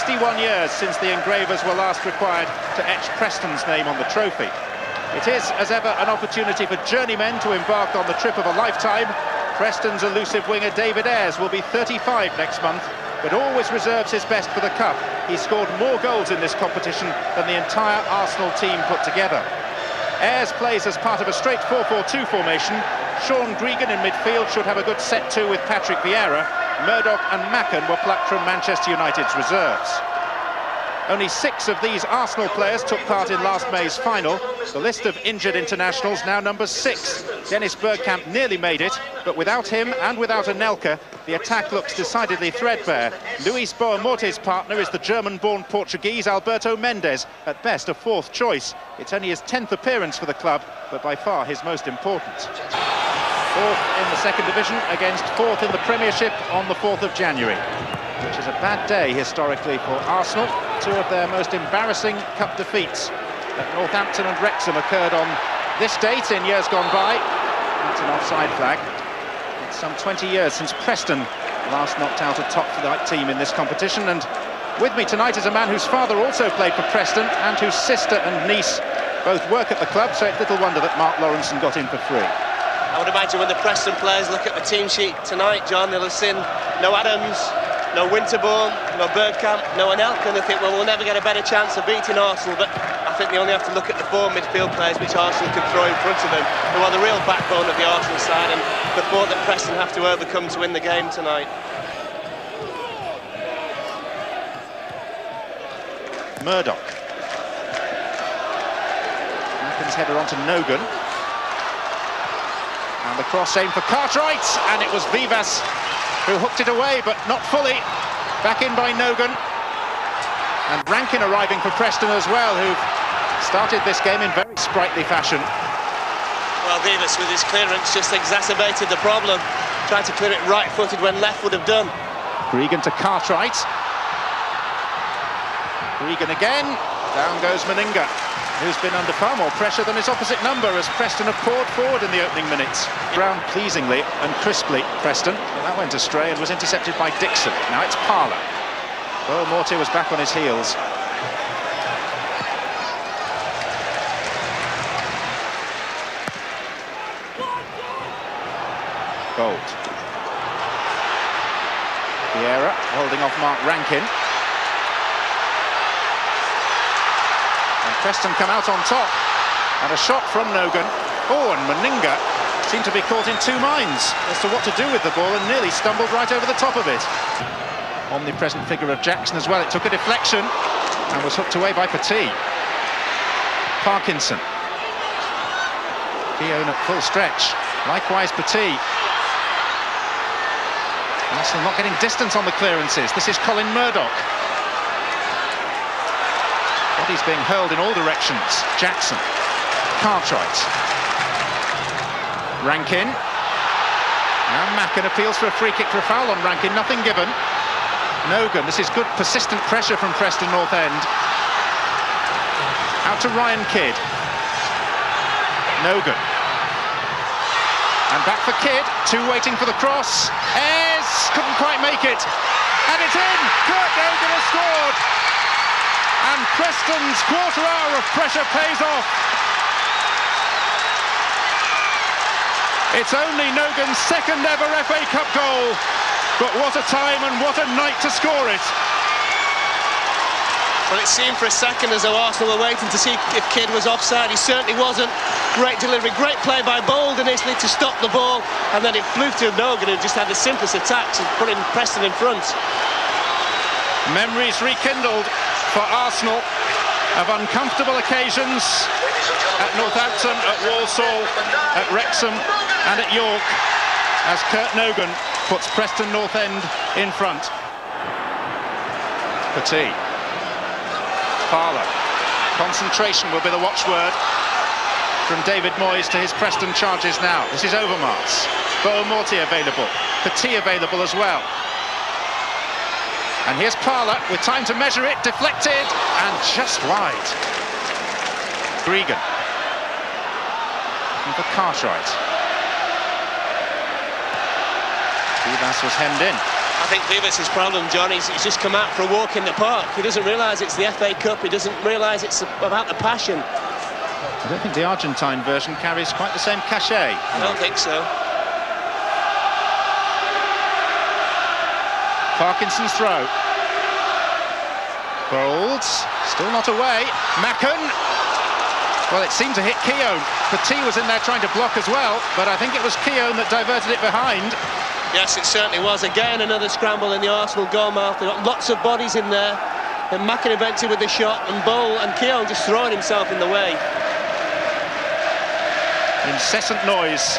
61 years since the engravers were last required to etch Preston's name on the trophy. It is, as ever, an opportunity for journeymen to embark on the trip of a lifetime. Preston's elusive winger David Ayres will be 35 next month, but always reserves his best for the Cup. He scored more goals in this competition than the entire Arsenal team put together. Ayres plays as part of a straight 4-4-2 formation. Sean Gregan in midfield should have a good set-to with Patrick Vieira. Murdoch and Macken were plucked from Manchester United's reserves. Only 6 of these Arsenal players took part in last May's final. The list of injured internationals now numbers 6. Dennis Bergkamp nearly made it, but without him and without Anelka, the attack looks decidedly threadbare. Luis Boamorte's partner is the German-born Portuguese Alberto Mendes, at best a 4th choice. It's only his 10th appearance for the club, but by far his most important. 4th in the second division against 4th in the Premiership on the 4th of January. Which is a bad day historically for Arsenal. 2 of their most embarrassing cup defeats at Northampton and Wrexham occurred on this date in years gone by. That's an offside flag. It's some 20 years since Preston last knocked out a top-flight team in this competition, and with me tonight is a man whose father also played for Preston and whose sister and niece both work at the club, so it's little wonder that Mark Lawrenson got in for free. I would imagine when the Preston players look at the team sheet tonight, John, they'll have seen no Adams, no Winterbourne, no Bergkamp, no Anelka, and they think, well, we'll never get a better chance of beating Arsenal. But I think they only have to look at the 4 midfield players which Arsenal can throw in front of them, who are the real backbone of the Arsenal side, and the 4 that Preston have to overcome to win the game tonight. Murdoch. Macken's header onto Nogan. And the cross aimed for Cartwright, and it was Vivas who hooked it away, but not fully. Back in by Nogan. And Rankin arriving for Preston as well, who've started this game in very sprightly fashion. Well, Vivas with his clearance just exacerbated the problem. Tried to clear it right-footed when left would have done. Gregan to Cartwright. Gregan again. Down goes Meninga, who's been under far more pressure than his opposite number as Preston have poured forward in the opening minutes. Brown pleasingly and crisply, Preston, but that went astray and was intercepted by Dixon. Now it's Parlour. Boamorte was back on his heels. Gold. Vieira holding off Mark Rankin. Preston come out on top, and a shot from Nogan. Oh, and Meninga seemed to be caught in 2 minds as to what to do with the ball and nearly stumbled right over the top of it. Omnipresent figure of Jackson as well. It took a deflection and was hooked away by Petit. Parkinson. Keown at full stretch. Likewise Petit. Arsenal not getting distance on the clearances. This is Colin Murdoch. He's being hurled in all directions. Jackson. Cartwright. Rankin. Now Macken appeals for a free kick for a foul on Rankin. Nothing given. Nogan. This is good persistent pressure from Preston North End. Out to Ryan Kidd. Nogan. And back for Kidd. 2 waiting for the cross. Ayres couldn't quite make it. And it's in! Kurt Nogan has scored! And Preston's quarter hour of pressure pays off. It's only Nogan's 2nd ever FA Cup goal, but what a time and what a night to score it. Well, it seemed for a second as though Arsenal were waiting to see if Kidd was offside. He certainly wasn't. Great delivery, great play by Bold initially to stop the ball, and then it flew to Nogan, who just had the simplest attacks and putting Preston in front. Memories rekindled for Arsenal of uncomfortable occasions at Northampton, at Walsall, at Wrexham and at York, as Kurt Nogan puts Preston North End in front. Petit. Parlour. Concentration will be the watchword from David Moyes to his Preston charges now. This is Overmars. Boamorte available. Petit available as well. And here's Parlour with time to measure it, deflected and just wide. Gregan. And for Cartwright. Vivas was hemmed in. I think Vivas' problem, John, he's just come out for a walk in the park. He doesn't realise it's the FA Cup. He doesn't realise it's about the passion. I don't think the Argentine version carries quite the same cachet. I don't think so. Parkinson's throw. Bowles, still not away. Macken. Well, it seemed to hit Keown. Petit was in there trying to block as well, but I think it was Keown that diverted it behind. Yes, it certainly was. Again, another scramble in the Arsenal goal mouth. They've got lots of bodies in there. And Macken eventually with the shot, and Bowl and Keown just throwing himself in the way. Incessant noise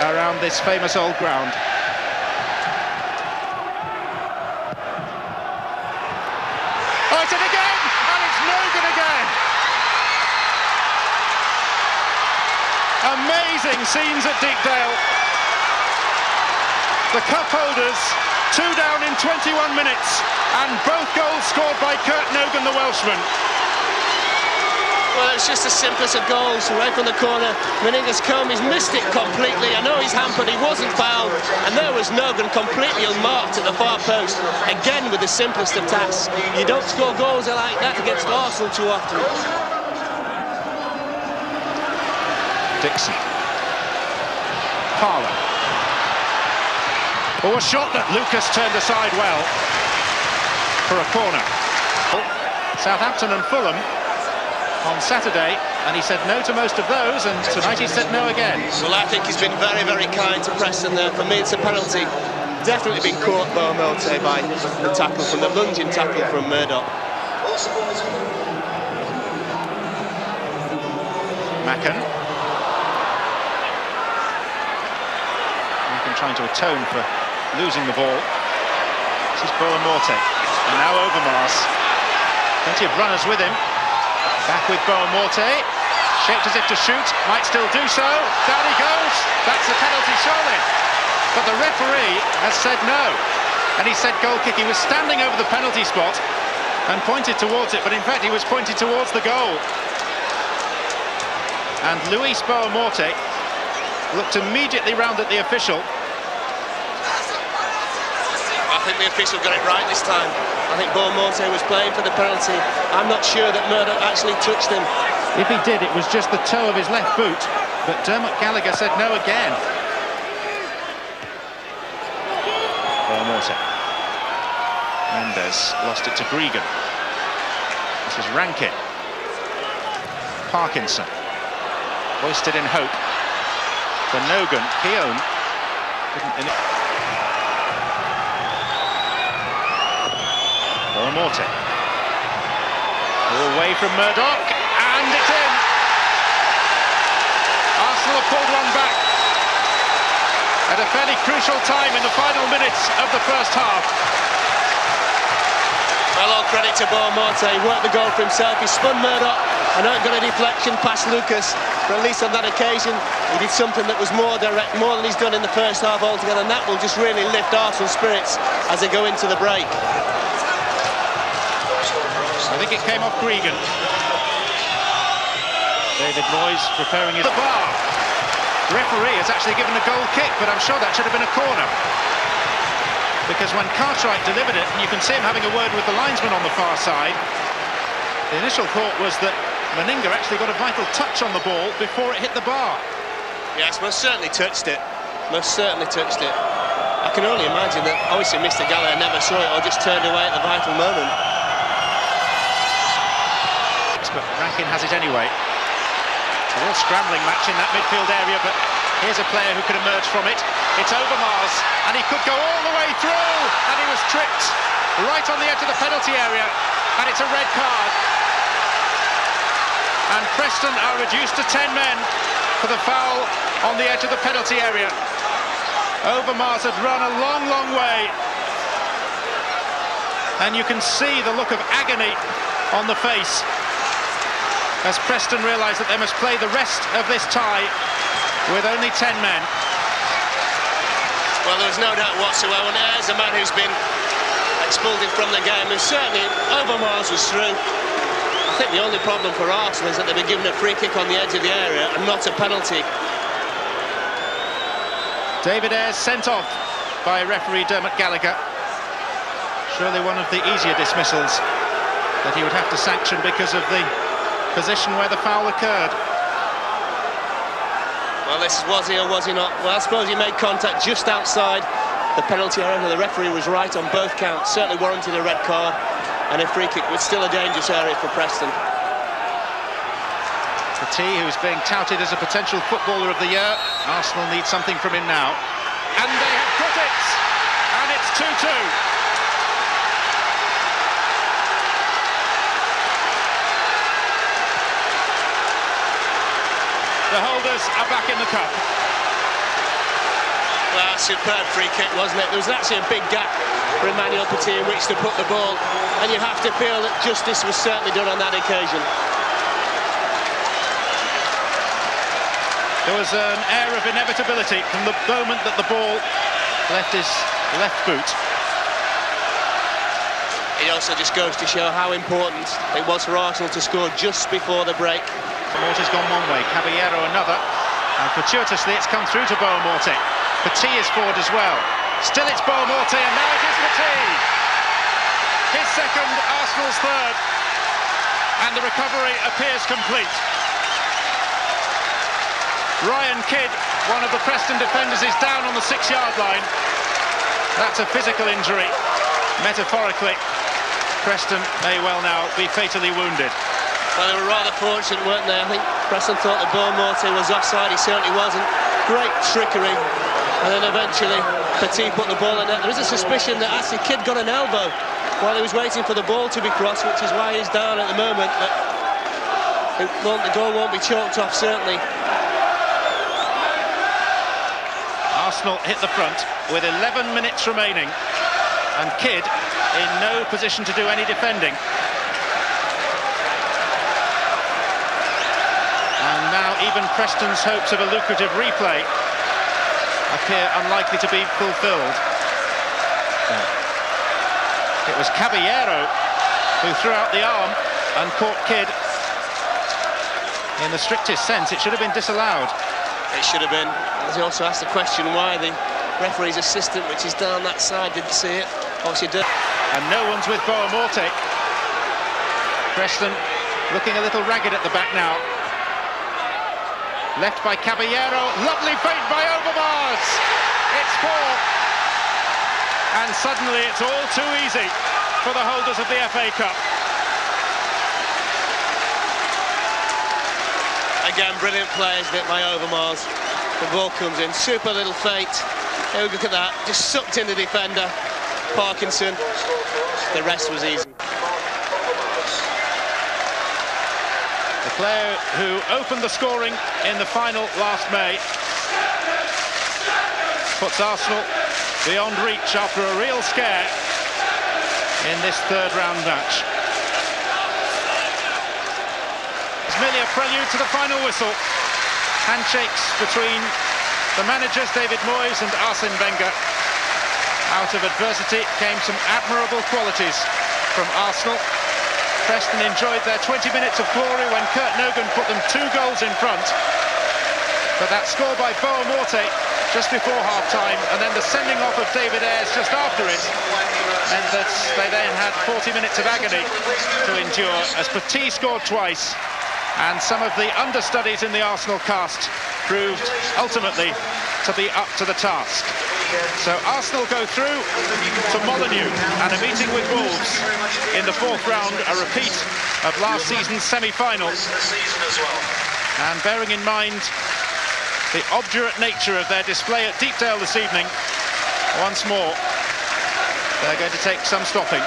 around this famous old ground. Oh, it's in again! And it's no good again! Amazing scenes at Deepdale. The cup holders, 2 down in 21 minutes, and both goals scored by Kurt Nogan, the Welshman. Well, it's just the simplest of goals, right from the corner. Meninga's come, he's missed it completely. I know he's hampered, he wasn't fouled, and there was Nogan completely unmarked at the far post. Again, with the simplest of tasks. You don't score goals like that against Arsenal too often. Dixon. Parlour. Oh, a shot that Lucas turned aside well for a corner. Southampton and Fulham on Saturday, and he said no to most of those, and tonight he said no again. Well, I think he's been very, very kind to Preston there. For me, it's a penalty. Definitely been caught Bomote by the tackle, from the lunging tackle from Murdoch. Macken. Macken trying to atone for losing the ball. This is Boamorte, and now Overmars. Plenty of runners with him. Back with Boamorte, shaped as if to shoot, might still do so. Down he goes. That's a penalty surely. But the referee has said no. And he said goal kick. He was standing over the penalty spot and pointed towards it, but in fact he was pointed towards the goal. And Luis Boamorte looked immediately round at the official. I think the official got it right this time. I think Boamorte was playing for the penalty. I'm not sure that Murdoch actually touched him. If he did, it was just the toe of his left boot. But Dermot Gallagher said no again. Boamorte. Mendes lost it to Gregan. This is Rankin. Parkinson. Hoisted in hope for Nogan. Keown didn't in it. Boamorte. Away from Murdoch, and it's in. Arsenal have pulled one back at a fairly crucial time in the final minutes of the first half. Well, all credit to Boamorte. He worked the goal for himself. He spun Murdoch. I know it got a deflection past Lucas, but at least on that occasion he did something that was more direct, more than he's done in the first half altogether, and that will just really lift Arsenal's spirits as they go into the break. I think it came off Gregan. David Moyes preparing his... The bar. The referee has actually given a goal kick, but I'm sure that should have been a corner. Because when Cartwright delivered it, and you can see him having a word with the linesman on the far side, the initial thought was that Meninga actually got a vital touch on the ball before it hit the bar. Yes, most certainly touched it. Most certainly touched it. I can only imagine that obviously Mr. Gallagher never saw it or just turned away at the vital moment. But Rankin has it anyway. A real scrambling match in that midfield area, but here's a player who could emerge from it. It's Overmars, and he could go all the way through, and he was tripped right on the edge of the penalty area, and it's a red card. And Preston are reduced to 10 men for the foul on the edge of the penalty area. Overmars had run a long, long way, and you can see the look of agony on the face as Preston realise that they must play the rest of this tie with only 10 men. Well, there was no doubt whatsoever, and there's a man who's been expelled from the game, and certainly Overmars was through. I think the only problem for Arsenal is that they've been given a free kick on the edge of the area and not a penalty. David Ayres sent off by referee Dermot Gallagher. Surely one of the easier dismissals that he would have to sanction because of the position where the foul occurred. Well, this was he or was he not? Well, I suppose he made contact just outside the penalty area. The referee was right on both counts, certainly warranted a red card, and a free kick was still a dangerous area for Preston. Petit, who's being touted as a potential footballer of the year, Arsenal need something from him now. And they have got it! And it's 2-2. The holders are back in the cup. Well, superb free kick, wasn't it? There was actually a big gap for Emmanuel Petit in which to put the ball, and you have to feel that justice was certainly done on that occasion. There was an air of inevitability from the moment that the ball left his left boot. It also just goes to show how important it was for Arsenal to score just before the break. Morte's gone one way, Caballero another, and fortuitously it's come through to Morte. Petit is forward as well. Still it's Morte, and now it is Petit. His second, Arsenal's third, and the recovery appears complete. Ryan Kidd, one of the Preston defenders, is down on the 6-yard line. That's a physical injury. Metaphorically, Preston may well now be fatally wounded. Well, they were rather fortunate, weren't they? I think Preston thought that Morte was offside. He certainly wasn't. Great trickery. And then eventually, Petit put the ball in there. There is a suspicion that actually Kidd got an elbow while he was waiting for the ball to be crossed, which is why he's down at the moment. But the goal won't be chalked off, certainly. Arsenal hit the front with 11 minutes remaining, and Kidd in no position to do any defending. And now even Preston's hopes of a lucrative replay appear unlikely to be fulfilled. It was Caballero who threw out the arm and caught Kidd. In the strictest sense, it should have been disallowed. It should have been. As he also asked the question why the referee's assistant, which is down that side, didn't see it. Obviously did. And no one's with Morte. Preston looking a little ragged at the back now. Left by Caballero, lovely feint by Overmars. It's 4. And suddenly it's all too easy for the holders of the FA Cup. Again, brilliant play, isn't it, by Overmars. The ball comes in, super little feint. Oh, look at that, just sucked in the defender. Parkinson, the rest was easy. The player who opened the scoring in the final last May puts Arsenal beyond reach after a real scare in this third-round match. It's merely a prelude to the final whistle. Handshakes between the managers David Moyes and Arsene Wenger. Out of adversity came some admirable qualities from Arsenal. Preston enjoyed their 20 minutes of glory when Kurt Nogan put them 2 goals in front. But that score by Morte just before half-time, and then the sending off of David Ayres just after it, meant that they then had 40 minutes of agony to endure as Petit scored twice, and some of the understudies in the Arsenal cast proved ultimately to be up to the task. So Arsenal go through to Molineux and a meeting with Wolves in the 4th round, a repeat of last season's semi-final. And bearing in mind the obdurate nature of their display at Deepdale this evening, once more they're going to take some stopping.